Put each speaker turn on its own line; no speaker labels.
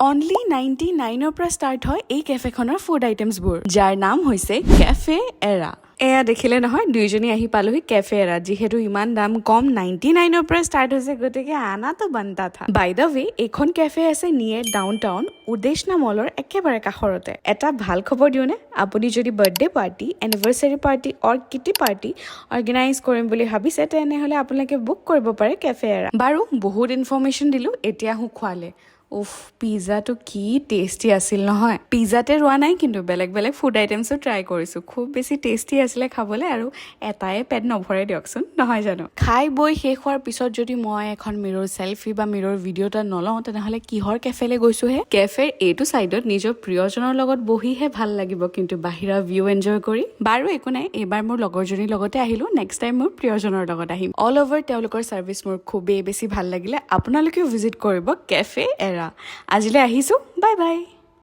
Only 99ৰ পৰা start হয় এই কেফেখনৰ ফুড আইটেমছবোৰ, যাৰ নাম হৈছে কেফে এৰা। এয়া দেখিলে নহয়, দুইজনী আহি পালোহি কেফে এৰা। যিহেতু ইমান দাম কম, 99ৰ পৰা ষ্টাৰ্ট হৈছে, গতিকে আনাটো বনতা থা। বাই দ্য ৱে, এইখন কেফে আছে নিয়েৰ ডাউন টাউন উদেশনা মলৰ একেবাৰে কাষৰতে। এটা ভাল খবৰ দিওঁনে, আপুনি যদি বাৰ্থডে পাৰ্টি, এনিভাৰ্চাৰী পাৰ্টি অৰ কিটি পাৰ্টি অৰ্গেনাইজ কৰিম বুলি ভাবিছে, তেনেহ'লে আপোনালোকে বুক কৰিব পাৰে কেফে এৰা। বাৰু বহুত ইনফৰমেশ্যন দিলোঁ, এতিয়া আহোঁ খোৱালে। উফ, পিজ্জাটো কি টেষ্টি আছিল নহয়। পিজ্জাতে ৰোৱা নাই, কিন্তু বেলেগ বেলেগ ফুড আইটেমছো ট্ৰাই কৰিছোঁ। খুব বেছি টেষ্টি আছিলে খাবলৈ, আৰু এটাই পেট নভৰে দিয়কচোন, নহয় জানো। খাই বৈ শেষ হোৱাৰ পিছত যদি মই এখন মিৰৰ চেলফি বা মিৰৰ ভিডিঅ' এটা নলওঁ, তেনেহ'লে কিহৰ কেফেলৈ গৈছোহে। কেফেৰ এইটো চাইডত নিজৰ প্ৰিয়জনৰ লগত বহিহে ভাল লাগিব, কিন্তু বাহিৰা ভিউ এনজয় কৰি। বাৰু একো নাই, এইবাৰ মোৰ লগৰজনীৰ লগতে আহিলোঁ, নেক্সট টাইম মোৰ প্ৰিয়জনৰ লগত আহিম। অল অভাৰ তেওঁলোকৰ ছাৰ্ভিচ মোৰ খুবেই বেছি ভাল লাগিলে। আপোনালোকেও ভিজিট কৰিব কেফে এৰা। আজিলৈ আহিছোঁ, বাই বাই।